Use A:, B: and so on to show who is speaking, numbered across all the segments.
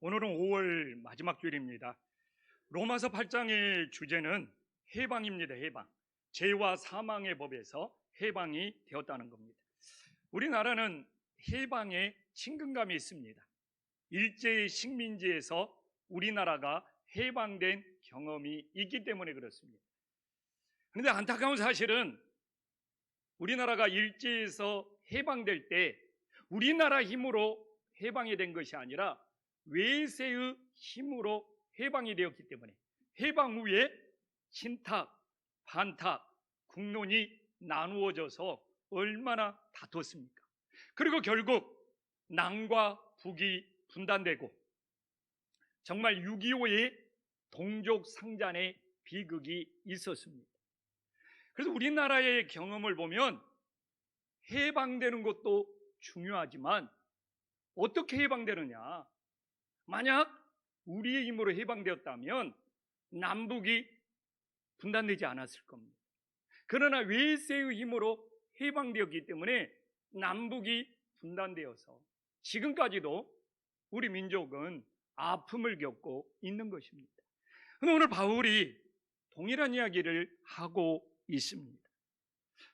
A: 오늘은 5월 마지막 주일입니다. 로마서 8장의 주제는 해방입니다. 해방. 죄와 사망의 법에서 해방이 되었다는 겁니다. 우리나라는 해방에 친근감이 있습니다. 일제의 식민지에서 우리나라가 해방된 경험이 있기 때문에 그렇습니다. 그런데 안타까운 사실은 우리나라가 일제에서 해방될 때 우리나라 힘으로 해방이 된 것이 아니라 외세의 힘으로 해방이 되었기 때문에 해방 후에 친탁, 반탁, 국론이 나누어져서 얼마나 다퉜습니까? 그리고 결국 남과 북이 분단되고 정말 6.25의 동족상잔의 비극이 있었습니다. 그래서 우리나라의 경험을 보면 해방되는 것도 중요하지만 어떻게 해방되느냐? 만약 우리의 힘으로 해방되었다면 남북이 분단되지 않았을 겁니다. 그러나 외세의 힘으로 해방되었기 때문에 남북이 분단되어서 지금까지도 우리 민족은 아픔을 겪고 있는 것입니다. 오늘 바울이 동일한 이야기를 하고 있습니다.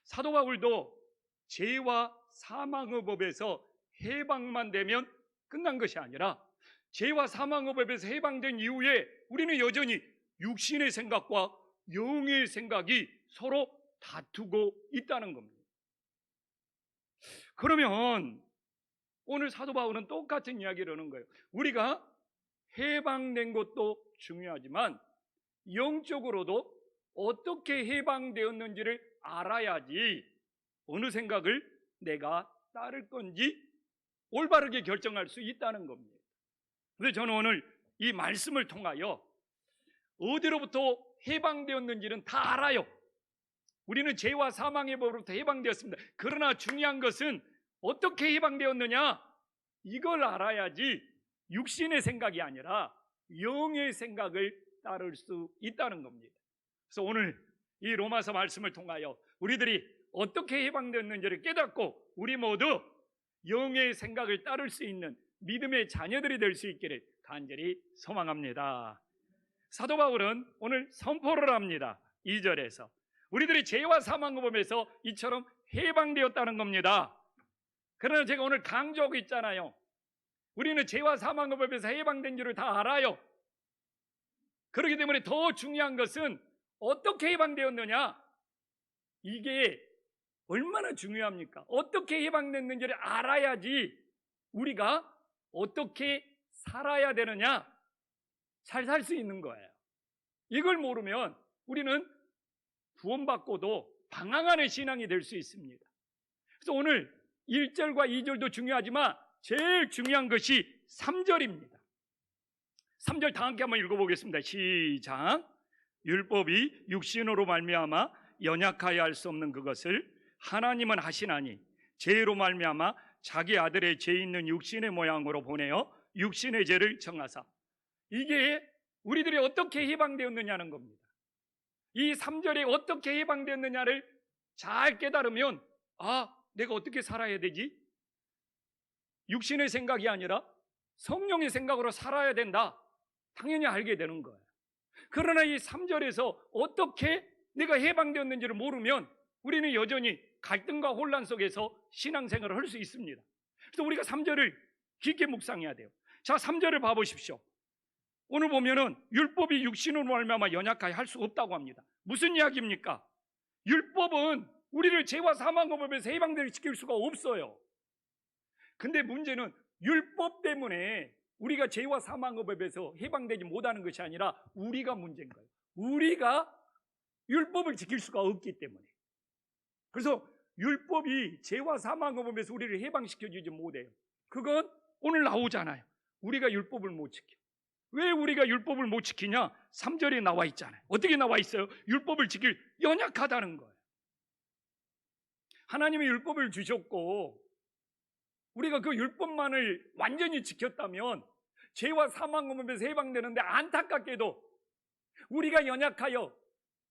A: 사도 바울도 죄와 사망의 법에서 해방만 되면 끝난 것이 아니라 죄와 사망의 법에서 해방된 이후에 우리는 여전히 육신의 생각과 영의 생각이 서로 다투고 있다는 겁니다. 그러면 오늘 사도 바울은 똑같은 이야기를 하는 거예요. 우리가 해방된 것도 중요하지만 영적으로도 어떻게 해방되었는지를 알아야지 어느 생각을 내가 따를 건지 올바르게 결정할 수 있다는 겁니다. 그래서 저는 오늘 이 말씀을 통하여 어디로부터 해방되었는지는 다 알아요. 우리는 죄와 사망의 법으로부터 해방되었습니다. 그러나 중요한 것은 어떻게 해방되었느냐? 이걸 알아야지 육신의 생각이 아니라 영의 생각을 따를 수 있다는 겁니다. 그래서 오늘 이 로마서 말씀을 통하여 우리들이 어떻게 해방되었는지를 깨닫고 우리 모두 영의 생각을 따를 수 있는 믿음의 자녀들이 될 수 있기를 간절히 소망합니다. 사도 바울은 오늘 선포를 합니다. 2절에서 우리들이 죄와 사망의 법에서 이처럼 해방되었다는 겁니다. 그러나 제가 오늘 강조하고 있잖아요. 우리는 죄와 사망의 법에서 해방된 줄을 다 알아요. 그렇기 때문에 더 중요한 것은 어떻게 해방되었느냐? 이게 얼마나 중요합니까? 어떻게 해방됐는지를 알아야지 우리가 어떻게 살아야 되느냐? 잘 살 수 있는 거예요. 이걸 모르면 우리는 구원받고도 방황하는 신앙이 될 수 있습니다. 그래서 오늘 1절과 2절도 중요하지만 제일 중요한 것이 3절입니다. 3절 다 함께 한번 읽어보겠습니다. 시작. 율법이 육신으로 말미암아 연약하여 할 수 없는 그것을 하나님은 하시나니 죄로 말미암아 자기 아들의 죄 있는 육신의 모양으로 보내어 육신의 죄를 정하사. 이게 우리들이 어떻게 해방되었느냐는 겁니다. 이 3절에 어떻게 해방되었느냐를 잘 깨달으면 내가 어떻게 살아야 되지? 육신의 생각이 아니라 성령의 생각으로 살아야 된다. 당연히 알게 되는 거예요. 그러나 이 3절에서 어떻게 내가 해방되었는지를 모르면 우리는 여전히 갈등과 혼란 속에서 신앙생활을 할 수 있습니다. 그래서 우리가 3절을 깊게 묵상해야 돼요. 자, 3절을 봐보십시오. 오늘 보면은 율법이 육신으로 말미암아 연약하게 할 수 없다고 합니다. 무슨 이야기입니까? 율법은 우리를 죄와 사망의 법에서 해방되게 시킬 수가 없어요. 근데 문제는 율법 때문에 우리가 죄와 사망의 법에서 해방되지 못하는 것이 아니라 우리가 문제인 거예요. 우리가 율법을 지킬 수가 없기 때문에. 그래서 율법이 죄와 사망의 법에서 우리를 해방시켜주지 못해요. 그건 오늘 나오잖아요. 우리가 율법을 못 지켜. 왜 우리가 율법을 못 지키냐? 3절에 나와 있잖아요. 어떻게 나와 있어요? 율법을 지킬 연약하다는 거예요. 하나님이 율법을 주셨고 우리가 그 율법만을 완전히 지켰다면 죄와 사망의 법에서 해방되는데 안타깝게도 우리가 연약하여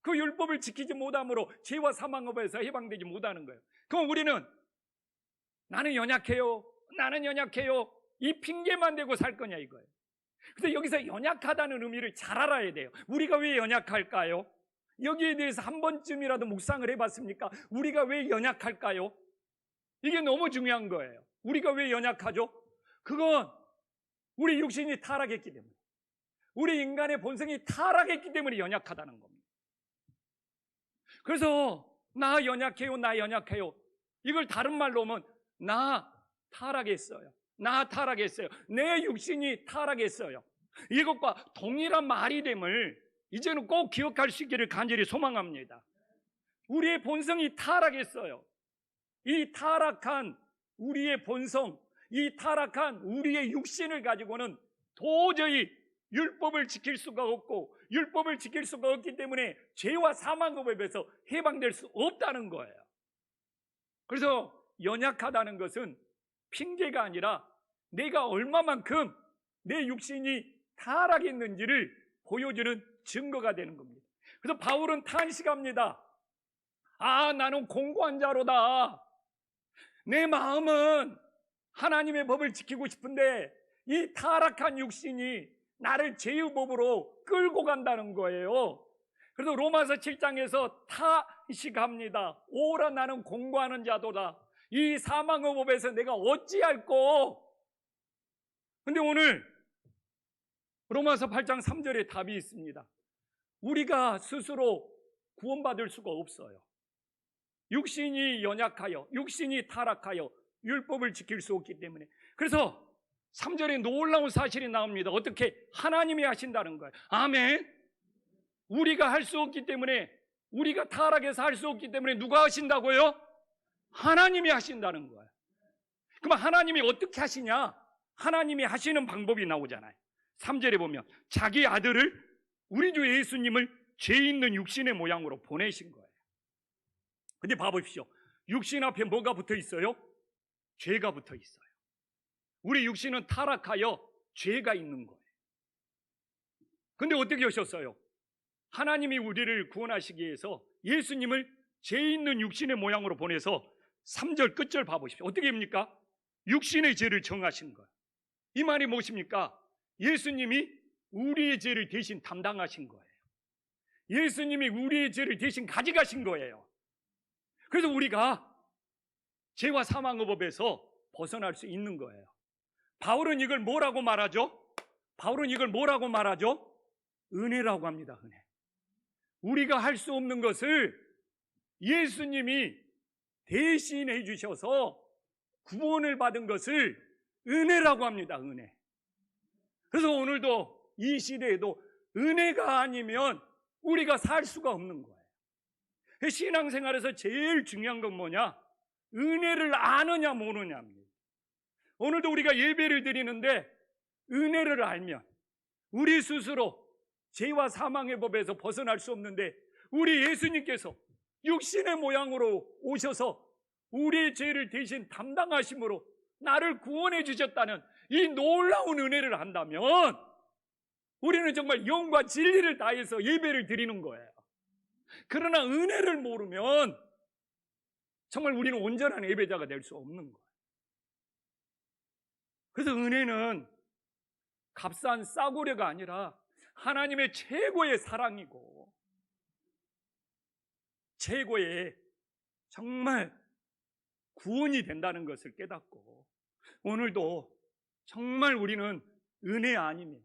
A: 그 율법을 지키지 못함으로 죄와 사망의 법에서 해방되지 못하는 거예요. 그럼 우리는 나는 연약해요. 이 핑계만 대고 살 거냐 이거예요. 그래서 여기서 연약하다는 의미를 잘 알아야 돼요. 우리가 왜 연약할까요? 여기에 대해서 한 번쯤이라도 묵상을 해봤습니까? 우리가 왜 연약할까요? 이게 너무 중요한 거예요. 우리가 왜 연약하죠? 그건 우리 육신이 타락했기 때문에, 우리 인간의 본성이 타락했기 때문에 연약하다는 겁니다. 그래서 나 연약해요, 나 연약해요. 이걸 다른 말로 하면 나 타락했어요. 나 타락했어요. 내 육신이 타락했어요. 이것과 동일한 말이 됨을 이제는 꼭 기억할 수 있기를 간절히 소망합니다. 우리의 본성이 타락했어요. 이 타락한 우리의 본성, 이 타락한 우리의 육신을 가지고는 도저히 율법을 지킬 수가 없고, 율법을 지킬 수가 없기 때문에 죄와 사망의 법에서 해방될 수 없다는 거예요. 그래서 연약하다는 것은 핑계가 아니라 내가 얼마만큼 내 육신이 타락했는지를 보여주는 증거가 되는 겁니다. 그래서 바울은 탄식합니다. 아, 나는 공고한 자로다. 내 마음은 하나님의 법을 지키고 싶은데 이 타락한 육신이 나를 죄의 법으로 끌고 간다는 거예요. 그래서 로마서 7장에서 탄식합니다. 오라, 나는 공고하는 자도다. 이 사망의 법에서 내가 어찌할꼬. 근데 오늘 로마서 8장 3절에 답이 있습니다. 우리가 스스로 구원받을 수가 없어요. 육신이 연약하여, 육신이 타락하여 율법을 지킬 수 없기 때문에. 그래서 3절에 놀라운 사실이 나옵니다. 어떻게? 하나님이 하신다는 거예요. 아멘. 우리가 할 수 없기 때문에, 우리가 타락해서 할 수 없기 때문에 누가 하신다고요? 하나님이 하신다는 거예요. 그럼 하나님이 어떻게 하시냐? 하나님이 하시는 방법이 나오잖아요. 3절에 보면 자기 아들을, 우리 주 예수님을 죄 있는 육신의 모양으로 보내신 거예요. 근데 봐보십시오. 육신 앞에 뭐가 붙어 있어요? 죄가 붙어 있어요. 우리 육신은 타락하여 죄가 있는 거예요. 근데 어떻게 하셨어요? 하나님이 우리를 구원하시기 위해서 예수님을 죄 있는 육신의 모양으로 보내서 3절 끝절 봐보십시오. 어떻게 합니까? 육신의 죄를 정하신 거예요. 이 말이 무엇입니까? 예수님이 우리의 죄를 대신 담당하신 거예요. 예수님이 우리의 죄를 대신 가져가신 거예요. 그래서 우리가 죄와 사망의 법에서 벗어날 수 있는 거예요. 바울은 이걸 뭐라고 말하죠? 바울은 이걸 뭐라고 말하죠? 은혜라고 합니다. 은혜. 우리가 할 수 없는 것을 예수님이 대신해 주셔서 구원을 받은 것을 은혜라고 합니다. 은혜. 그래서 오늘도 이 시대에도 은혜가 아니면 우리가 살 수가 없는 거예요. 신앙생활에서 제일 중요한 건 뭐냐? 은혜를 아느냐 모르냐입니다. 오늘도 우리가 예배를 드리는데 은혜를 알면 우리 스스로 죄와 사망의 법에서 벗어날 수 없는데, 우리 예수님께서 육신의 모양으로 오셔서 우리의 죄를 대신 담당하심으로 나를 구원해 주셨다는 이 놀라운 은혜를 한다면 우리는 정말 영과 진리를 다해서 예배를 드리는 거예요. 그러나 은혜를 모르면 정말 우리는 온전한 예배자가 될 수 없는 거예요. 그래서 은혜는 값싼 싸구려가 아니라 하나님의 최고의 사랑이고 최고의 정말 구원이 된다는 것을 깨닫고, 오늘도 정말 우리는 은혜 아니면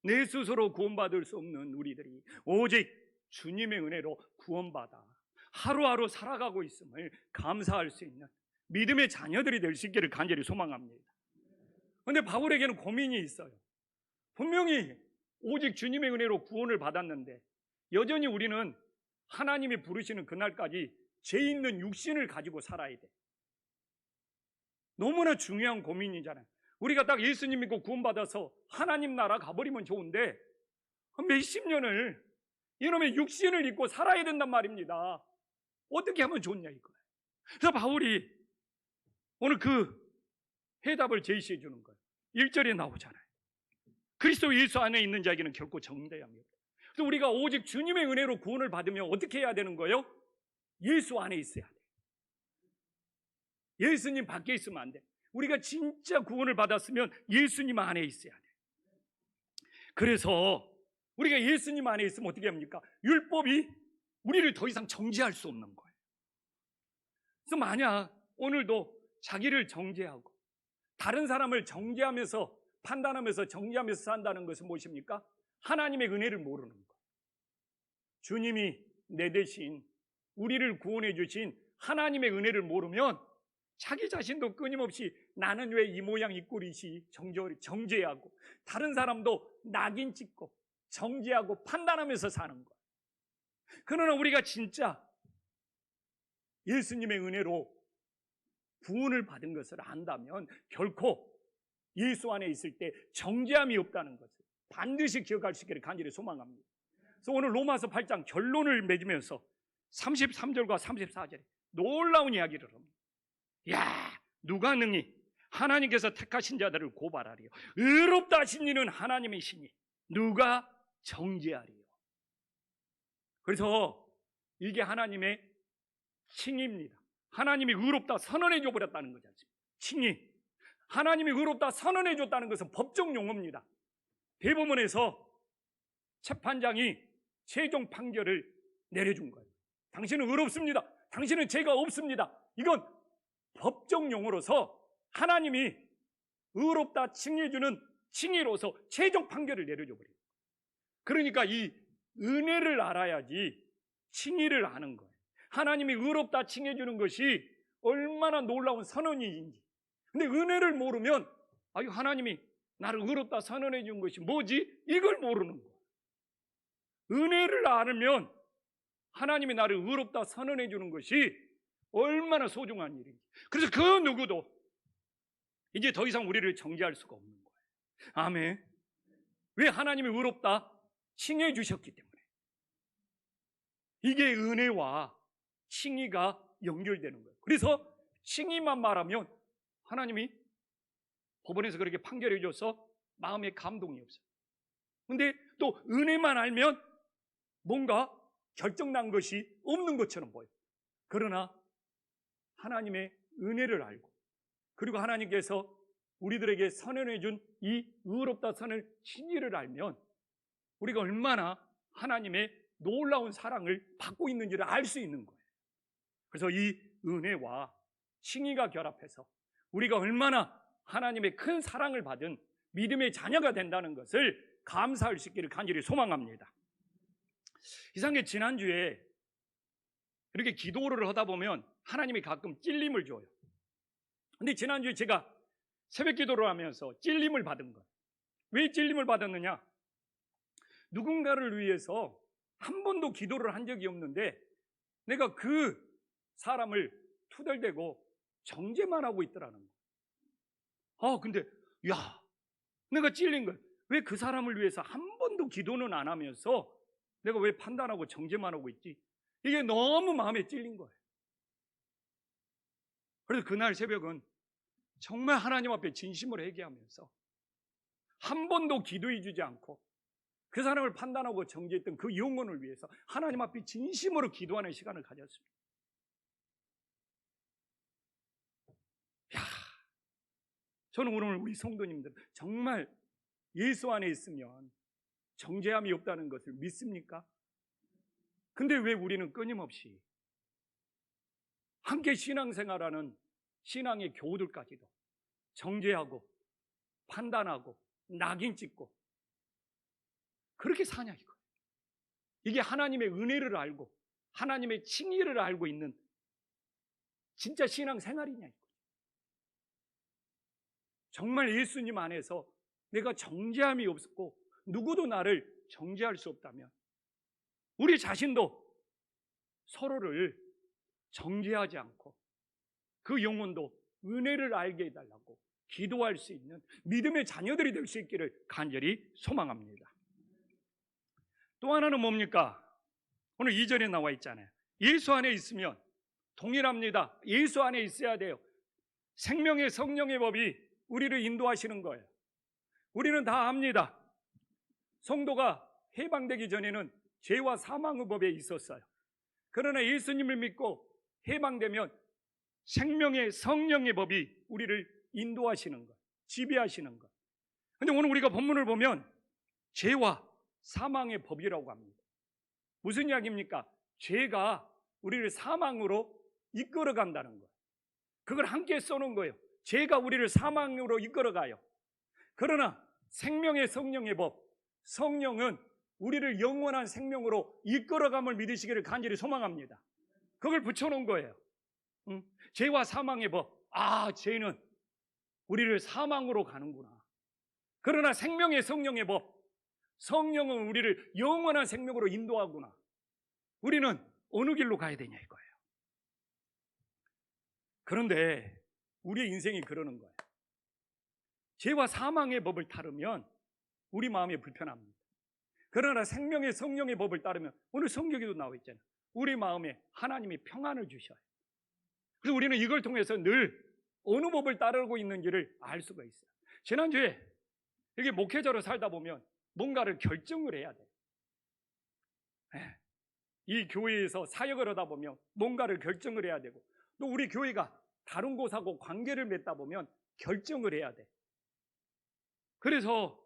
A: 내 스스로 구원받을 수 없는 우리들이 오직 주님의 은혜로 구원받아 하루하루 살아가고 있음을 감사할 수 있는 믿음의 자녀들이 될 수 있기를 간절히 소망합니다. 그런데 바울에게는 고민이 있어요. 분명히 오직 주님의 은혜로 구원을 받았는데 여전히 우리는 하나님이 부르시는 그날까지 죄 있는 육신을 가지고 살아야 돼. 너무나 중요한 고민이잖아요. 우리가 딱 예수님 믿고 구원받아서 하나님 나라 가버리면 좋은데 몇십 년을 이놈의 육신을 입고 살아야 된단 말입니다. 어떻게 하면 좋냐 이거예요. 그래서 바울이 오늘 그 해답을 제시해 주는 거예요. 1절에 나오잖아요. 그리스도 예수 안에 있는 자에게는 결코 정죄함이 없다. 그래서 우리가 오직 주님의 은혜로 구원을 받으면 어떻게 해야 되는 거예요? 예수 안에 있어야 돼. 예수님 밖에 있으면 안 돼. 우리가 진짜 구원을 받았으면 예수님 안에 있어야 돼. 그래서 우리가 예수님 안에 있으면 어떻게 합니까? 율법이 우리를 더 이상 정죄할 수 없는 거예요. 그래서 만약 오늘도 자기를 정죄하고 다른 사람을 정죄하면서 판단하면서 정죄하면서 산다는 것은 무엇입니까? 하나님의 은혜를 모르는 거예요. 주님이 내 대신 우리를 구원해 주신 하나님의 은혜를 모르면 자기 자신도 끊임없이 나는 왜 이 모양 이 꼴이지 정죄하고 다른 사람도 낙인 찍고 정죄하고 판단하면서 사는 거예요. 그러나 우리가 진짜 예수님의 은혜로 구원을 받은 것을 안다면 결코 예수 안에 있을 때 정죄함이 없다는 것을 반드시 기억할 수 있기를 간절히 소망합니다. 그래서 오늘 로마서 8장 결론을 맺으면서 33절과 34절에 놀라운 이야기를 합니다. 야, 누가 능히 하나님께서 택하신 자들을 고발하리요? 의롭다 하신 이는 하나님이시니 누가 정죄하리요? 그래서 이게 하나님의 칭의입니다. 하나님이 의롭다 선언해 줘버렸다는 거지 않습니까? 칭의. 하나님이 의롭다 선언해 줬다는 것은 법적 용어입니다. 대법원에서 재판장이 최종 판결을 내려준 거예요. 당신은 의롭습니다. 당신은 죄가 없습니다. 이건 법적 용어로서 하나님이 의롭다 칭의해주는 칭의로서 최종 판결을 내려줘 버려요. 그러니까 이 은혜를 알아야지 칭의를 아는 거예요. 하나님이 의롭다 칭해주는 것이 얼마나 놀라운 선언인지. 근데 은혜를 모르면 아유 하나님이 나를 의롭다 선언해 준 것이 뭐지? 이걸 모르는 거예요. 은혜를 알면 하나님이 나를 의롭다 선언해 주는 것이 얼마나 소중한 일인지. 그래서 그 누구도 이제 더 이상 우리를 정죄할 수가 없는 거예요. 아멘. 왜? 하나님이 의롭다 칭해 주셨기 때문에. 이게 은혜와 칭의가 연결되는 거예요. 그래서 칭의만 말하면 하나님이 법원에서 그렇게 판결해 줘서 마음에 감동이 없어요. 근데 또 은혜만 알면 뭔가 결정난 것이 없는 것처럼 보여요. 그러나 하나님의 은혜를 알고 그리고 하나님께서 우리들에게 선언해 준 이 의롭다 선을 진리를 알면 우리가 얼마나 하나님의 놀라운 사랑을 받고 있는지를 알 수 있는 거예요. 그래서 이 은혜와 칭의가 결합해서 우리가 얼마나 하나님의 큰 사랑을 받은 믿음의 자녀가 된다는 것을 감사할 수 있기를 간절히 소망합니다. 이상하게 지난주에 이렇게 기도를 하다 보면 하나님이 가끔 찔림을 줘요. 근데 지난주에 제가 새벽 기도를 하면서 찔림을 받은 거예요. 왜 찔림을 받았느냐? 누군가를 위해서 한 번도 기도를 한 적이 없는데 내가 그 사람을 투덜대고 정죄만 하고 있더라는 거예요. 근데 내가 찔린 거예요. 왜 그 사람을 위해서 한 번도 기도는 안 하면서 내가 왜 판단하고 정죄만 하고 있지? 이게 너무 마음에 찔린 거예요. 그래서 그날 새벽은 정말 하나님 앞에 진심으로 회개하면서 한 번도 기도해 주지 않고 그 사람을 판단하고 정죄했던 그 영혼을 위해서 하나님 앞에 진심으로 기도하는 시간을 가졌습니다. 저는 오늘 우리 성도님들 정말 예수 안에 있으면 정죄함이 없다는 것을 믿습니까? 근데 왜 우리는 끊임없이 함께 신앙생활하는 신앙의 교우들까지도 정죄하고 판단하고 낙인 찍고 그렇게 사냐 이거예요. 이게 하나님의 은혜를 알고 하나님의 칭의를 알고 있는 진짜 신앙생활이냐 이거예요. 정말 예수님 안에서 내가 정죄함이 없고 누구도 나를 정죄할 수 없다면 우리 자신도 서로를 정죄하지 않고 그 영혼도 은혜를 알게 해달라고 기도할 수 있는 믿음의 자녀들이 될 수 있기를 간절히 소망합니다. 또 하나는 뭡니까? 오늘 2절에 나와 있잖아요. 예수 안에 있으면 동일합니다. 예수 안에 있어야 돼요. 생명의 성령의 법이 우리를 인도하시는 거예요. 우리는 다 압니다. 성도가 해방되기 전에는 죄와 사망의 법에 있었어요. 그러나 예수님을 믿고 해방되면 생명의 성령의 법이 우리를 인도하시는 것, 지배하시는 것. 그런데 오늘 우리가 본문을 보면 죄와 사망의 법이라고 합니다. 무슨 이야기입니까? 죄가 우리를 사망으로 이끌어간다는 거예요. 그걸 함께 써놓은 거예요. 죄가 우리를 사망으로 이끌어가요. 그러나 생명의 성령의 법, 성령은 우리를 영원한 생명으로 이끌어감을 믿으시기를 간절히 소망합니다. 그걸 붙여놓은 거예요. 죄와 사망의 법. 죄는 우리를 사망으로 가는구나. 그러나 생명의 성령의 법, 성령은 우리를 영원한 생명으로 인도하구나. 우리는 어느 길로 가야 되냐 이거예요. 그런데 우리의 인생이 그러는 거예요. 죄와 사망의 법을 따르면 우리 마음이 불편합니다. 그러나 생명의 성령의 법을 따르면 오늘 성경에도 나와 있잖아요. 우리 마음에 하나님이 평안을 주셔요. 그래서 우리는 이걸 통해서 늘 어느 법을 따르고 있는지를 알 수가 있어요. 지난주에 이게 목회자로 살다 보면 뭔가를 결정을 해야 돼요. 이 교회에서 사역을 하다 보면 뭔가를 결정을 해야 되고, 또 우리 교회가 다른 곳하고 관계를 맺다 보면 결정을 해야 돼. 그래서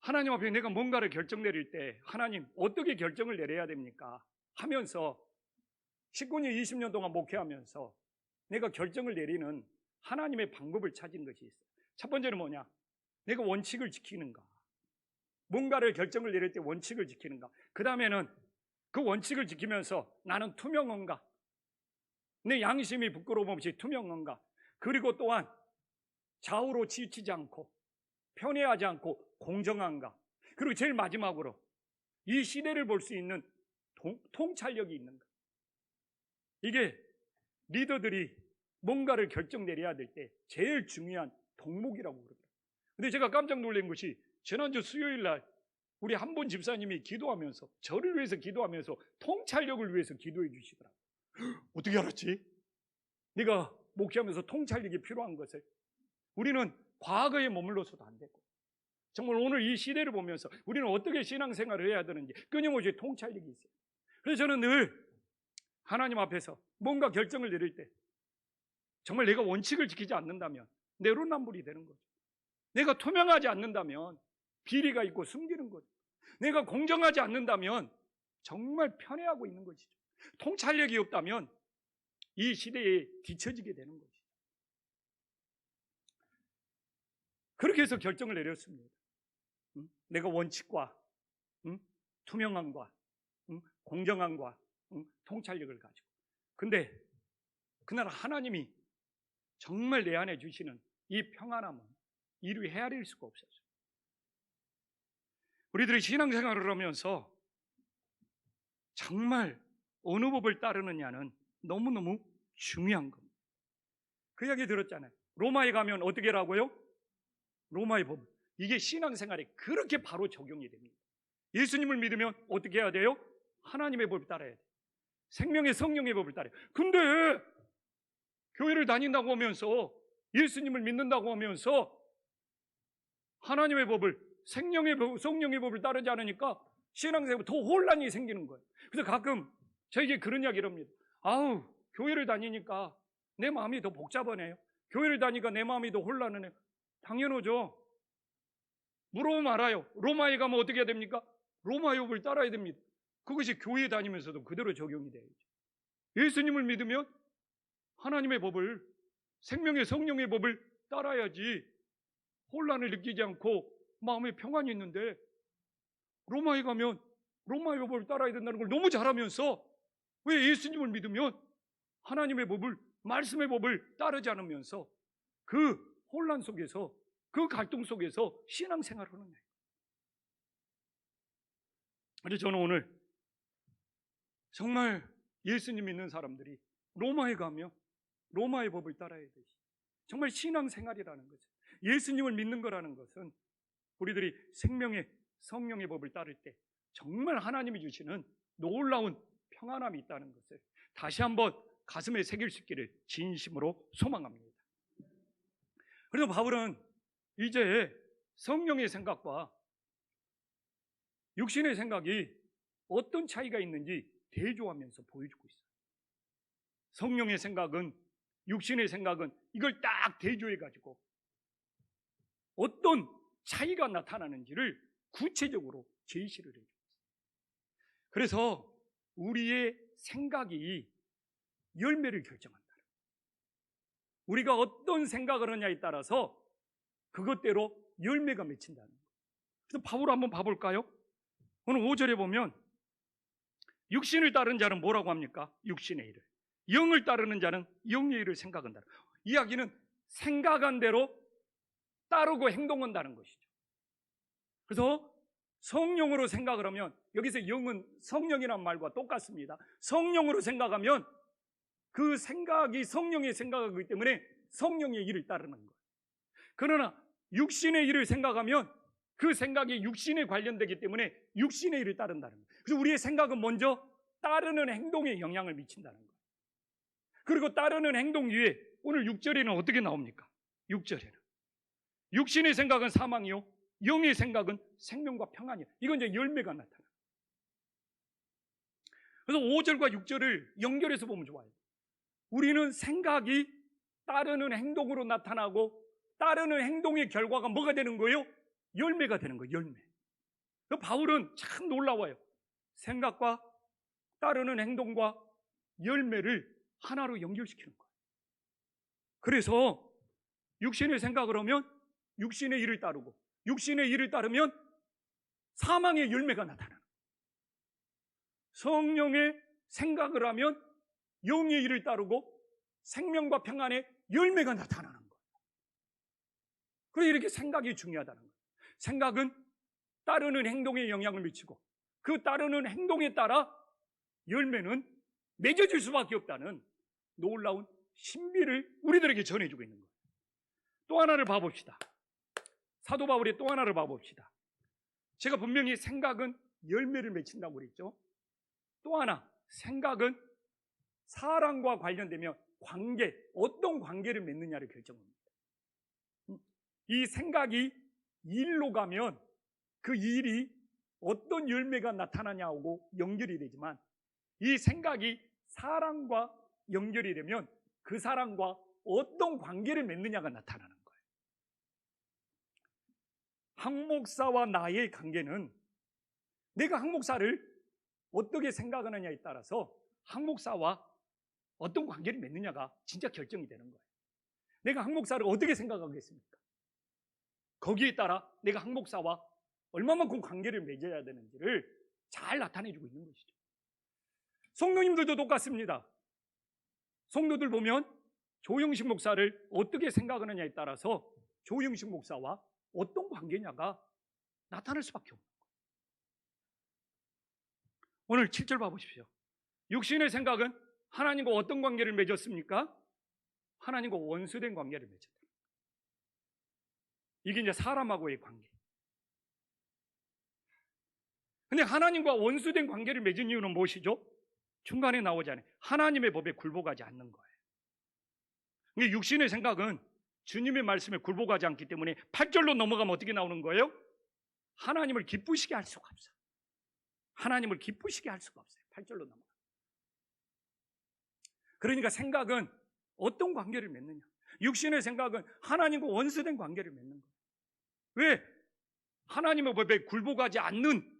A: 하나님 앞에 내가 뭔가를 결정 내릴 때 하나님 어떻게 결정을 내려야 됩니까? 하면서 19년, 20년 동안 목회하면서 내가 결정을 내리는 하나님의 방법을 찾은 것이 있어요. 첫 번째는 뭐냐? 내가 원칙을 지키는가? 뭔가를 결정을 내릴 때 원칙을 지키는가? 그 다음에는 그 원칙을 지키면서 나는 투명한가? 내 양심이 부끄러움 없이 투명한가? 그리고 또한 좌우로 치우치지 않고 편애하지 않고 공정한가? 그리고 제일 마지막으로 이 시대를 볼 수 있는 통찰력이 있는가? 이게 리더들이 뭔가를 결정 내려야 될 때 제일 중요한 덕목이라고 그러더라고요. 근데 제가 깜짝 놀란 것이 지난주 수요일 날 우리 한 분 집사님이 기도하면서, 저를 위해서 기도하면서 통찰력을 위해서 기도해 주시더라고요. 어떻게 알았지? 네가 목회하면서 통찰력이 필요한 것을. 우리는 과거에 머물러서도 안 되고, 정말 오늘 이 시대를 보면서 우리는 어떻게 신앙생활을 해야 되는지 끊임없이 통찰력이 있어요. 그래서 저는 늘 하나님 앞에서 뭔가 결정을 내릴 때 정말 내가 원칙을 지키지 않는다면 내로남불이 되는 거죠. 내가 투명하지 않는다면 비리가 있고 숨기는 거죠. 내가 공정하지 않는다면 정말 편애하고 있는 것이죠. 통찰력이 없다면 이 시대에 뒤처지게 되는 것이죠. 그렇게 해서 결정을 내렸습니다. 내가 원칙과 투명함과 공정함과 통찰력을 가지고. 근데 그날 하나님이 정말 내 안에 주시는 이 평안함은 이루 헤아릴 수가 없었어요. 우리들이 신앙생활을 하면서 정말 어느 법을 따르느냐는 너무너무 중요한 겁니다. 그 이야기 들었잖아요. 로마에 가면 어떻게 하라고요? 로마의 법. 이게 신앙생활에 그렇게 바로 적용이 됩니다. 예수님을 믿으면 어떻게 해야 돼요? 하나님의 법을 따라야 돼요. 생명의 성령의 법을 따라야 돼요. 근데 교회를 다닌다고 하면서, 예수님을 믿는다고 하면서 하나님의 법을, 생명의 법, 성령의 법을 따르지 않으니까 신앙생활에 더 혼란이 생기는 거예요. 그래서 가끔 저에게 그런 이야기를 합니다. 교회를 다니니까 내 마음이 더 복잡하네요. 교회를 다니니까 내 마음이 더 혼란하네요. 당연하죠. 물어보면 알아요. 로마에 가면 어떻게 해야 됩니까? 로마의 법을 따라야 됩니다. 그것이 교회 다니면서도 그대로 적용이 돼야죠. 예수님을 믿으면 하나님의 법을, 생명의 성령의 법을 따라야지 혼란을 느끼지 않고 마음에 평안이 있는데, 로마에 가면 로마의 법을 따라야 된다는 걸 너무 잘하면서 왜 예수님을 믿으면 하나님의 법을, 말씀의 법을 따르지 않으면서 그 혼란 속에서, 그 갈등 속에서 신앙생활을 하는 거예요. 그래서 저는 오늘 정말 예수님 믿는 사람들이 로마에 가면 로마의 법을 따라야 되지. 정말 신앙생활이라는 거죠. 예수님을 믿는 거라는 것은 우리들이 생명의 성령의 법을 따를 때 정말 하나님이 주시는 놀라운 평안함이 있다는 것을 다시 한번 가슴에 새길 수 있기를 진심으로 소망합니다. 그래서 바울은 이제 성령의 생각과 육신의 생각이 어떤 차이가 있는지 대조하면서 보여주고 있어요. 성령의 생각은, 육신의 생각은 이걸 딱 대조해가지고 어떤 차이가 나타나는지를 구체적으로 제시를 해요. 그래서 우리의 생각이 열매를 결정한다. 우리가 어떤 생각을 하냐에 따라서 그것대로 열매가 맺힌다는 거예요. 그래서 바울 한번 봐볼까요? 오늘 5절에 보면 육신을 따르는 자는 뭐라고 합니까? 육신의 일을. 영을 따르는 자는 영의 일을 생각한다. 이야기는 생각한 대로 따르고 행동한다는 것이죠. 그래서 성령으로 생각을 하면, 여기서 영은 성령이라는 말과 똑같습니다. 성령으로 생각하면 그 생각이 성령의 생각이기 때문에 성령의 일을 따르는 거예요. 그러나 육신의 일을 생각하면 그 생각이 육신에 관련되기 때문에 육신의 일을 따른다는 거예요. 그래서 우리의 생각은 먼저 따르는 행동에 영향을 미친다는 거예요. 그리고 따르는 행동 위에 오늘 6절에는 어떻게 나옵니까? 6절에는 육신의 생각은 사망이요 영의 생각은 생명과 평안이요. 이건 이제 열매가 나타나요. 그래서 5절과 6절을 연결해서 보면 좋아요. 우리는 생각이 따르는 행동으로 나타나고 따르는 행동의 결과가 뭐가 되는 거예요? 열매가 되는 거예요. 열매. 바울은 참 놀라워요. 생각과 따르는 행동과 열매를 하나로 연결시키는 거예요. 그래서 육신의 생각을 하면 육신의 일을 따르고 육신의 일을 따르면 사망의 열매가 나타나는 거예요. 성령의 생각을 하면 영의 일을 따르고 생명과 평안의 열매가 나타나는 거예요. 그래서 이렇게 생각이 중요하다는 거예요. 생각은 따르는 행동에 영향을 미치고 그 따르는 행동에 따라 열매는 맺어질 수밖에 없다는 놀라운 신비를 우리들에게 전해주고 있는 거예요. 또 하나를 봐봅시다. 사도 바울의 또 하나를 봐봅시다. 제가 분명히 생각은 열매를 맺힌다고 그랬죠. 또 하나, 생각은 사람과 관련되면 관계, 어떤 관계를 맺느냐를 결정합니다. 이 생각이 일로 가면 그 일이 어떤 열매가 나타나냐고 연결이 되지만 이 생각이 사람과 연결이 되면 그 사람과 어떤 관계를 맺느냐가 나타나는 거예요. 한 목사와 나의 관계는 내가 한 목사를 어떻게 생각하느냐에 따라서 한 목사와 어떤 관계를 맺느냐가 진짜 결정이 되는 거예요. 내가 한 목사를 어떻게 생각하겠습니까? 거기에 따라 내가 한 목사와 얼마만큼 관계를 맺어야 되는지를 잘 나타내주고 있는 것이죠. 성도님들도 똑같습니다. 성도들 보면 조영식 목사를 어떻게 생각하느냐에 따라서 조영식 목사와 어떤 관계냐가 나타날 수밖에 없는 거예요. 오늘 7절 봐보십시오. 육신의 생각은 하나님과 어떤 관계를 맺었습니까? 하나님과 원수된 관계를 맺었다. 이게 이제 사람하고의 관계. 근데 하나님과 원수된 관계를 맺은 이유는 무엇이죠? 중간에 나오잖아요. 하나님의 법에 굴복하지 않는 거예요. 근데 육신의 생각은 주님의 말씀에 굴복하지 않기 때문에 8절로 넘어가면 어떻게 나오는 거예요? 하나님을 기쁘시게 할 수가 없어요. 하나님을 기쁘시게 할 수가 없어요. 8절로 넘어가면. 그러니까 생각은 어떤 관계를 맺느냐? 육신의 생각은 하나님과 원수된 관계를 맺는 거예요. 왜? 하나님의 법에 굴복하지 않는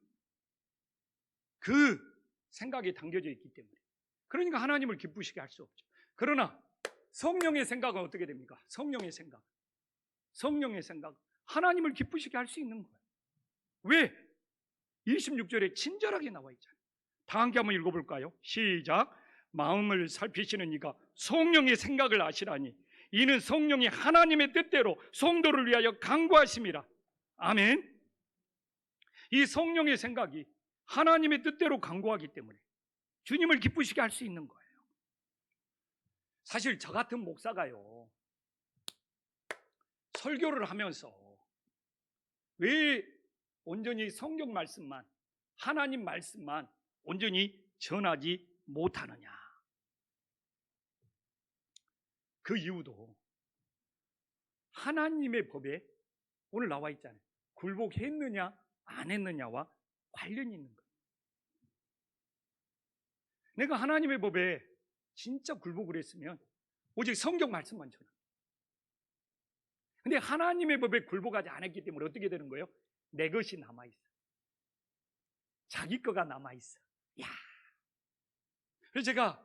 A: 그 생각이 담겨져 있기 때문에. 그러니까 하나님을 기쁘시게 할 수 없죠. 그러나 성령의 생각은 어떻게 됩니까? 성령의 생각. 성령의 생각. 하나님을 기쁘시게 할 수 있는 거예요. 왜? 26절에 친절하게 나와 있잖아요. 다 함께 한번 읽어볼까요? 시작. 마음을 살피시는 이가 성령의 생각을 아시라니 이는 성령이 하나님의 뜻대로 성도를 위하여 간구하심이라. 아멘. 이 성령의 생각이 하나님의 뜻대로 간구하기 때문에 주님을 기쁘시게 할 수 있는 거예요. 사실 저 같은 목사가요, 설교를 하면서 왜 온전히 성경 말씀만, 하나님 말씀만 온전히 전하지 못하느냐? 그 이유도 하나님의 법에 오늘 나와 있잖아요. 굴복했느냐 안 했느냐와 관련이 있는 거예요. 내가 하나님의 법에 진짜 굴복을 했으면 오직 성경 말씀만 전합니다. 근데 하나님의 법에 굴복하지 않았기 때문에 어떻게 되는 거예요? 내 것이 남아있어요. 자기 거가 남아있어. 야. 그래서 제가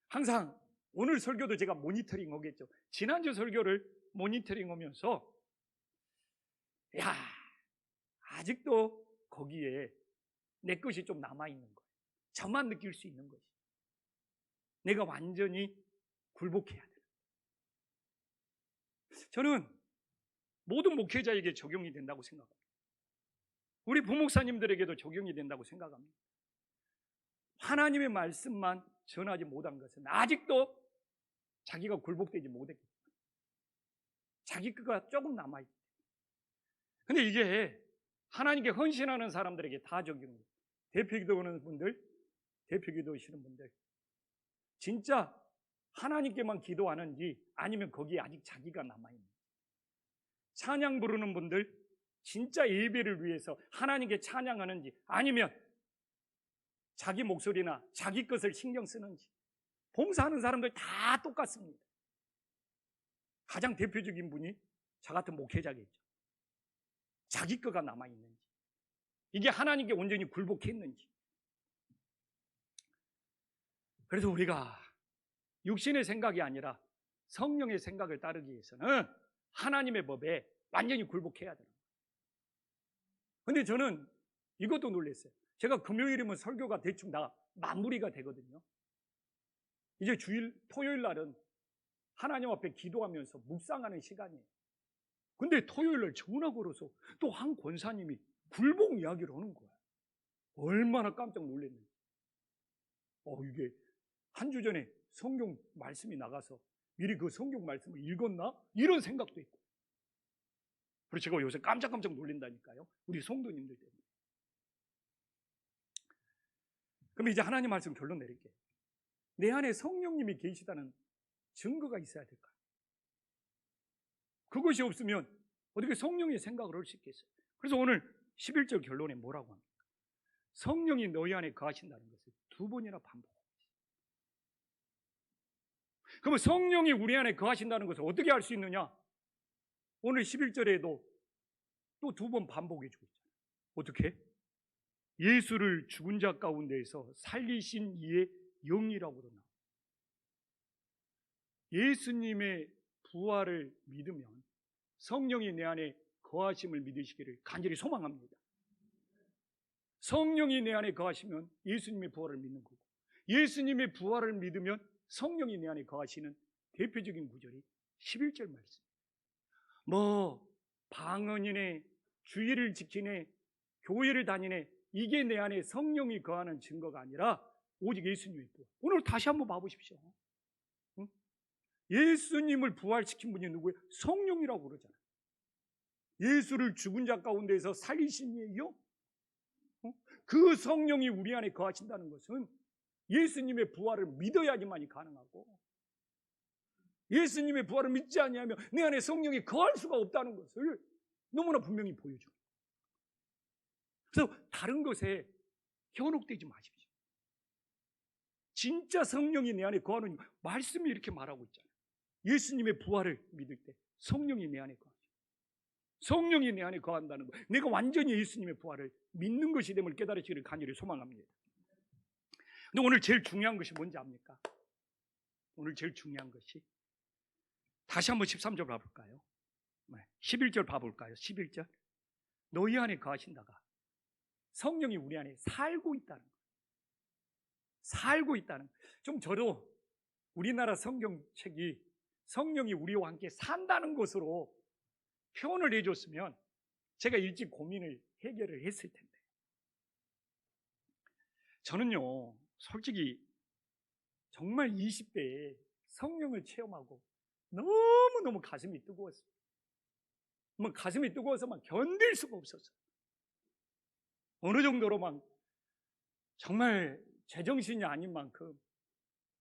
A: 항상 오늘 설교도 제가 모니터링 오겠죠. 지난주 설교를 모니터링 오면서 야, 아직도 거기에 내 것이 좀 남아있는 거예요. 저만 느낄 수 있는 것이. 내가 완전히 굴복해야 돼요. 저는 모든 목회자에게 적용이 된다고 생각합니다. 우리 부목사님들에게도 적용이 된다고 생각합니다. 하나님의 말씀만 전하지 못한 것은 아직도 자기가 굴복되지 못했기 때문에 자기 거가 조금 남아있기 때문에. 근데 이게 하나님께 헌신하는 사람들에게 다 적용돼요. 대표 기도하는 분들, 대표 기도하시는 분들, 진짜 하나님께만 기도하는지 아니면 거기에 아직 자기가 남아있는지, 찬양 부르는 분들 진짜 예배를 위해서 하나님께 찬양하는지 아니면 자기 목소리나 자기 것을 신경 쓰는지. 봉사하는 사람들 다 똑같습니다. 가장 대표적인 분이 저 같은 목회자겠죠. 자기 거가 남아있는지, 이게 하나님께 온전히 굴복했는지. 그래서 우리가 육신의 생각이 아니라 성령의 생각을 따르기 위해서는 하나님의 법에 완전히 굴복해야 돼요. 근데 저는 이것도 놀랐어요. 제가 금요일이면 설교가 대충 다 마무리가 되거든요. 이제 토요일 날은 하나님 앞에 기도하면서 묵상하는 시간이에요. 근데 토요일 날 전화 걸어서 또 한 권사님이 굴복 이야기를 하는 거야. 얼마나 깜짝 놀랐는지. 이게 한 주 전에 성경 말씀이 나가서 미리 그 성경 말씀을 읽었나? 이런 생각도 있고. 그래서 제가 요새 깜짝깜짝 놀란다니까요. 우리 성도님들 때문에. 그럼 이제 하나님 말씀 결론 내릴게요. 내 안에 성령님이 계시다는 증거가 있어야 될까요? 그것이 없으면 어떻게 성령의 생각을 할 수 있겠어요? 그래서 오늘 11절 결론에 뭐라고 합니까? 성령이 너희 안에 거하신다는 것을 2번이나 반복합니다. 그러면 성령이 우리 안에 거하신다는 것을 어떻게 알 수 있느냐? 오늘 11절에도 또 2번 반복해 주고 있잖아요. 어떻게? 예수를 죽은 자 가운데에서 살리신 이의 영이라고도 나옵니다. 예수님의 부활을 믿으면 성령이 내 안에 거하심을 믿으시기를 간절히 소망합니다. 성령이 내 안에 거하시면 예수님의 부활을 믿는 거고, 예수님의 부활을 믿으면 성령이 내 안에 거하시는 대표적인 구절이 11절 말씀. 방언이네, 주의를 지키네, 교회를 다니네, 이게 내 안에 성령이 거하는 증거가 아니라 오직 예수님의 부활. 오늘 다시 한번 봐보십시오. 응? 예수님을 부활시킨 분이 누구예요? 성령이라고 그러잖아요. 예수를 죽은 자 가운데서 살리신 이에요. 그 성령이 우리 안에 거하신다는 것은 예수님의 부활을 믿어야지만이 가능하고, 예수님의 부활을 믿지 아니하면 내 안에 성령이 거할 수가 없다는 것을 너무나 분명히 보여줘요. 그래서 다른 것에 현혹되지 마십시오. 진짜 성령이 내 안에 거하는 말씀이 이렇게 말하고 있잖아요. 예수님의 부활을 믿을 때 성령이 내 안에 거하죠. 성령이 내 안에 거한다는 거, 내가 완전히 예수님의 부활을 믿는 것이 됨을 깨달으시기를 간절히 소망합니다. 근데 오늘 제일 중요한 것이 뭔지 압니까? 오늘 제일 중요한 것이, 다시 한번 13절 봐볼까요? 11절 봐볼까요? 11절. 너희 안에 거하신다가 성령이 우리 안에 살고 있다는 거예요. 살고 있다는 거예요. 좀 저도 우리나라 성경책이 성령이 우리와 함께 산다는 것으로 표현을 해줬으면 제가 일찍 고민을 해결을 했을 텐데, 저는요 솔직히 정말 20대에 성령을 체험하고 너무너무 가슴이 뜨거웠어요. 가슴이 뜨거워서 막 견딜 수가 없었어요. 어느 정도로 막 정말 제정신이 아닌 만큼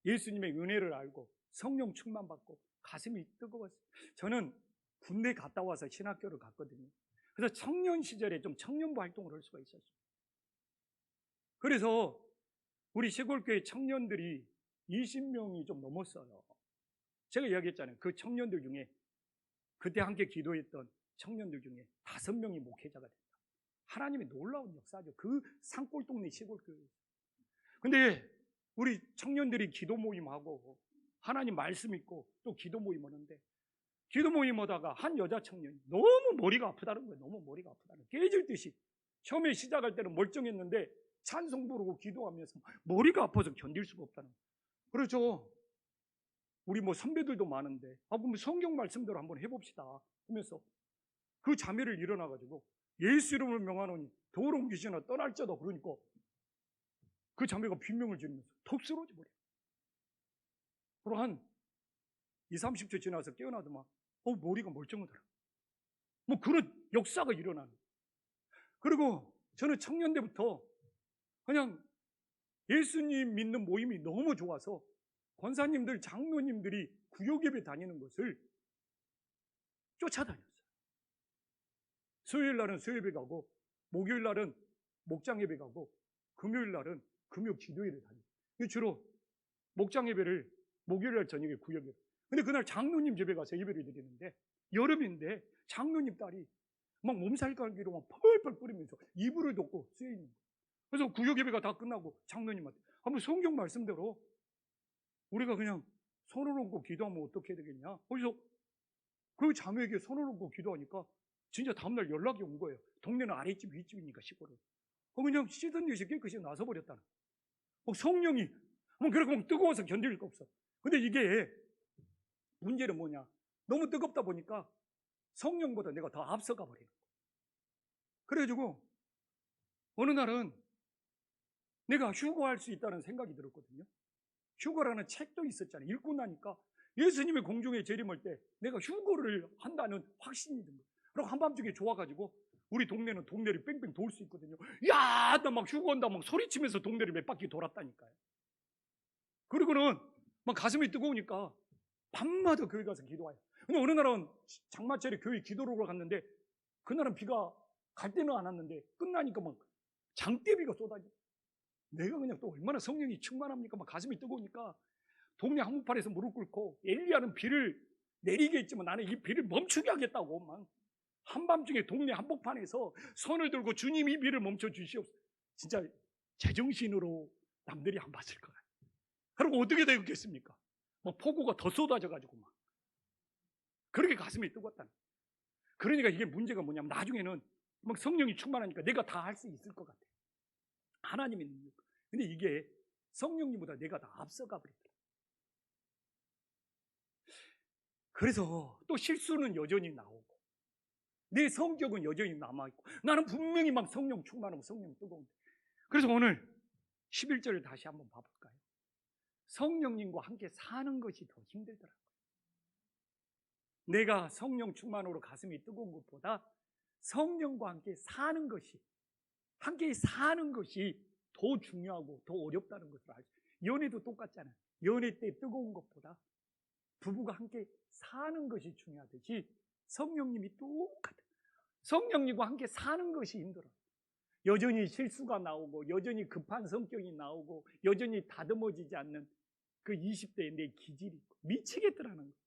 A: 예수님의 은혜를 알고 성령 충만받고 가슴이 뜨거웠어요. 저는 군대 갔다 와서 신학교를 갔거든요. 그래서 청년 시절에 좀 청년부 활동을 할 수가 있었어요. 그래서 우리 시골교회 청년들이 20명이 좀 넘었어요. 제가 이야기했잖아요. 그 청년들 중에, 그때 함께 기도했던 청년들 중에 5명이 목회자가 됐다. 하나님의 놀라운 역사죠. 그 산골 동네 시골 교회. 근데 우리 청년들이 기도 모임하고 하나님 말씀 있고 또 기도 모임 하는데, 기도 모임 하다가 한 여자 청년이 너무 머리가 아프다는 거예요. 너무 머리가 아프다는 거예요. 깨질 듯이. 처음에 시작할 때는 멀쩡했는데 찬송 부르고 기도하면서 머리가 아파서 견딜 수가 없다는 거예요. 그렇죠. 우리 뭐 선배들도 많은데 그럼 성경 말씀대로 한번 해봅시다 하면서 그 자매를 일어나가지고 예수 이름을 명하노니 더러운 귀신아 떠날지어다 그러니까 그 자매가 비명을 지르면서 턱 쓰러져 버려요. 그리고 한 20-30초 지나서 깨어나더만 머리가 멀쩡하더라. 뭐 그런 역사가 일어나는 거예요. 그리고 저는 청년 때부터 그냥 예수님 믿는 모임이 너무 좋아서 권사님들, 장로님들이 구역예배 다니는 것을 쫓아다녔어요. 수요일 날은 수요예배 가고, 목요일 날은 목장예배 가고, 금요일 날은 금요 기도회를 다니고. 주로 목장예배를 목요일 날 저녁에 구역예배. 근데 그날 장로님 집에 가서 예배를 드리는데 여름인데 장로님 딸이 막 몸살 감기로 막 펄펄 끓이면서 이불을 덮고 쓰여 있는 거예요. 그래서 구역예배가 다 끝나고 장로님한테 한번 성경 말씀대로 우리가 그냥 손을 얹고 기도하면 어떻게 해야 되겠냐? 그래서 그 자매에게 손을 얹고 기도하니까 진짜 다음날 연락이 온 거예요. 동네는 아랫집, 윗집이니까 시골은. 그냥 씻은 듯이 깨끗이 나서버렸다는 거예요. 성령이 그렇게 막 뜨거워서 견딜 거 없어. 근데 이게 문제는 뭐냐? 너무 뜨겁다 보니까 성령보다 내가 더 앞서가 버리는 거예요. 그래가지고 어느 날은 내가 휴거할 수 있다는 생각이 들었거든요. 휴거라는 책도 있었잖아요. 읽고 나니까 예수님의 공중에 재림할 때 내가 휴거를 한다는 확신이 든 거예요. 그리고 한밤중에 좋아가지고 우리 동네는 동네를 뺑뺑 돌 수 있거든요. 야, 나 막 휴거한다 막 소리치면서 동네를 몇 바퀴 돌았다니까요. 그리고는 막 가슴이 뜨거우니까 밤마다 교회 가서 기도해요. 근데 어느 날은 장마철에 교회 기도로 갔는데 그날은 비가 갈 때는 안 왔는데 끝나니까 막 장대비가 쏟아져. 내가 그냥 또 얼마나 성령이 충만합니까? 막 가슴이 뜨거우니까 동네 한복판에서 무릎 꿇고 엘리야는 비를 내리게 했지만 나는 이 비를 멈추게 하겠다고 막 한밤중에 동네 한복판에서 손을 들고 주님 이 비를 멈춰 주시옵소서. 진짜 제정신으로 남들이 안 봤을 거야. 그리고 어떻게 되겠습니까? 막 폭우가 더 쏟아져가지고 막 그렇게 가슴이 뜨겁다는. 그러니까 이게 문제가 뭐냐면 나중에는 막 성령이 충만하니까 내가 다 할 수 있을 것 같아. 하나님의 능력. 근데 이게 성령님보다 내가 다 앞서가 버리더라. 그래서 또 실수는 여전히 나오고 내 성격은 여전히 남아있고 나는 분명히 막 성령 충만하고 성령 뜨거운데. 그래서 오늘 11절을 다시 한번 봐볼까요? 성령님과 함께 사는 것이 더 힘들더라고요. 내가 성령 충만으로 가슴이 뜨거운 것보다 성령과 함께 사는 것이 더 중요하고 더 어렵다는 것을 알죠. 연애도 똑같잖아요. 연애 때 뜨거운 것보다 부부가 함께 사는 것이 중요하듯이 성령님이 똑같아요. 성령님과 함께 사는 것이 힘들어요. 여전히 실수가 나오고 여전히 급한 성격이 나오고 여전히 다듬어지지 않는 그 20대의 내 기질이 있고 미치겠더라는 거예요.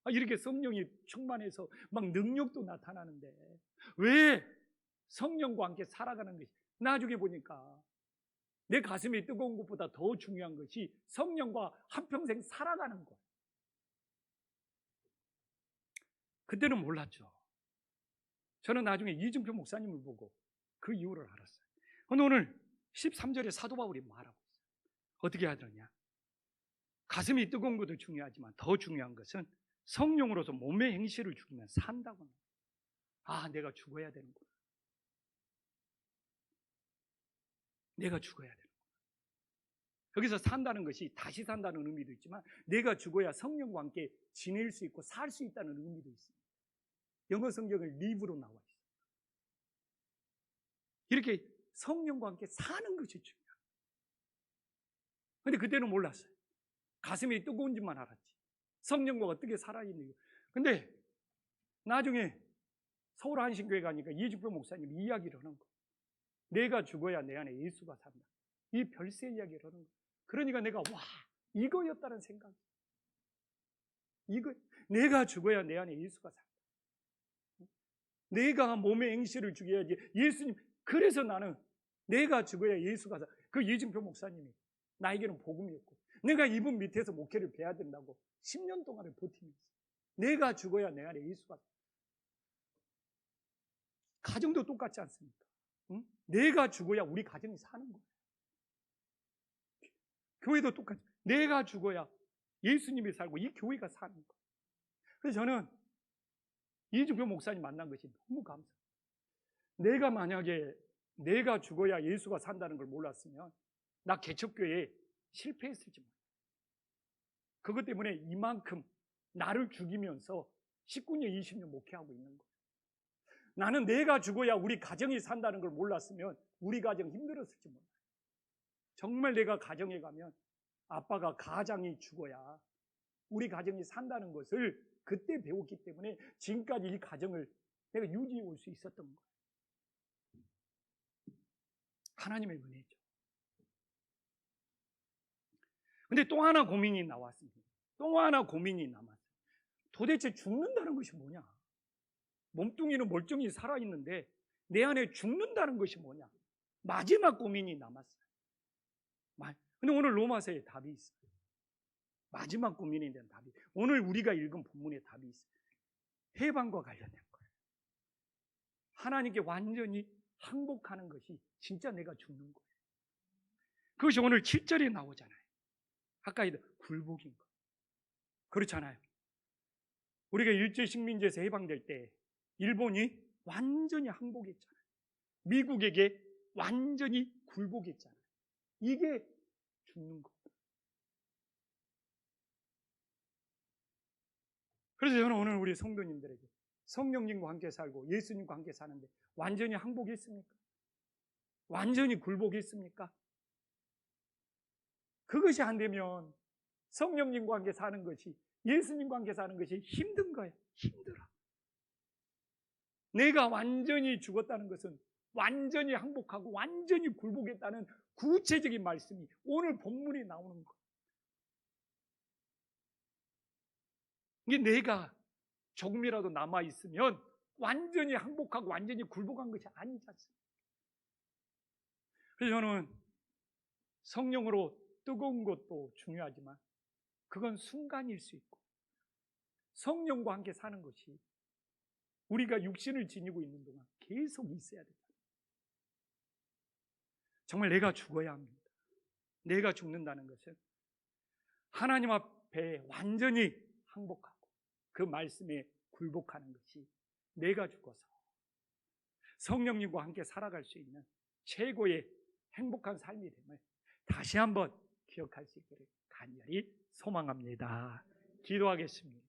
A: 이렇게 성령이 충만해서 막 능력도 나타나는데 왜 성령과 함께 살아가는 것이 나중에 보니까 내 가슴이 뜨거운 것보다 더 중요한 것이 성령과 한평생 살아가는 것. 그때는 몰랐죠. 저는 나중에 이준표 목사님을 보고 그 이유를 알았어요. 오늘 13절에 사도 바울이 말하고 있어요. 어떻게 하더냐? 가슴이 뜨거운 것도 중요하지만 더 중요한 것은 성령으로서 몸의 행실을 죽이면 산다고 합니다. 내가 죽어야 되는구나. 내가 죽어야 되는구나. 여기서 산다는 것이 다시 산다는 의미도 있지만 내가 죽어야 성령과 함께 지낼 수 있고 살 수 있다는 의미도 있습니다. 영어 성경은 live로 나와 있어요. 이렇게 성령과 함께 사는 것이 중요해요. 근데 그때는 몰랐어요. 가슴이 뜨거운지만 알았지. 성령과 어떻게 살아있는지. 근데 나중에 서울 한신교회 가니까 이준표 목사님이 이야기를 하는 거예요. 내가 죽어야 내 안에 예수가 산다. 이 별세 이야기를 하는 거예요. 그러니까 내가 이거였다는 생각이. 내가 죽어야 내 안에 예수가 산다. 내가 몸의 행실을 죽여야지. 예수님, 그래서 나는 내가 죽어야 예수가 사. 그 이진표 목사님이 나에게는 복음이었고, 내가 이분 밑에서 목회를 배워야 된다고 10년 동안을 버티면서 내가 죽어야 내 안에 예수가 사. 가정도 똑같지 않습니까? 응? 내가 죽어야 우리 가정이 사는 거예요. 교회도 똑같이 내가 죽어야 예수님이 살고 이 교회가 사는 거예요. 그래서 저는 이준표 목사님 만난 것이 너무 감사해요. 내가 만약에 내가 죽어야 예수가 산다는 걸 몰랐으면 나 개척교회에 실패했을지 몰라요. 그것 때문에 이만큼 나를 죽이면서 19년, 20년 목회하고 있는 거예요. 나는 내가 죽어야 우리 가정이 산다는 걸 몰랐으면 우리 가정 힘들었을지 몰라요. 정말 내가 가정에 가면 아빠가 가장이 죽어야 우리 가정이 산다는 것을 그때 배웠기 때문에 지금까지 이 가정을 내가 유지해 올 수 있었던 거예요. 하나님의 은혜죠. 근데 또 하나 고민이 나왔습니다. 또 하나 고민이 남았어요. 도대체 죽는다는 것이 뭐냐? 몸뚱이는 멀쩡히 살아있는데 내 안에 죽는다는 것이 뭐냐? 마지막 고민이 남았어요. 근데 오늘 로마서에 답이 있어요. 마지막 고민에 대한 답이. 오늘 우리가 읽은 본문에 답이 있어요. 해방과 관련된 거예요. 하나님께 완전히 항복하는 것이 진짜 내가 죽는 거예요. 그것이 오늘 7절에 나오잖아요. 아까 굴복인 거. 그렇잖아요. 우리가 일제 식민지에서 해방될 때 일본이 완전히 항복했잖아요. 미국에게 완전히 굴복했잖아요. 이게 죽는 거. 그래서 저는 오늘 우리 성도님들에게 성령님과 함께 살고 예수님과 함께 사는데 완전히 항복했습니까? 완전히 굴복했습니까? 그것이 안 되면 성령님과 함께 사는 것이, 예수님과 함께 사는 것이 힘든 거예요. 힘들어. 내가 완전히 죽었다는 것은 완전히 항복하고 완전히 굴복했다는 구체적인 말씀이 오늘 본문에 나오는 거예요. 이게 내가 조금이라도 남아있으면 완전히 항복하고 완전히 굴복한 것이 아니지 않습니까? 그래서 저는 성령으로 뜨거운 것도 중요하지만 그건 순간일 수 있고 성령과 함께 사는 것이 우리가 육신을 지니고 있는 동안 계속 있어야 된다. 정말 내가 죽어야 합니다. 내가 죽는다는 것은 하나님 앞에 완전히 항복하고 그 말씀에 굴복하는 것이 내가 죽어서 성령님과 함께 살아갈 수 있는 최고의 행복한 삶이 됨을 다시 한번 기억할 수 있기를 간절히 소망합니다. 기도하겠습니다.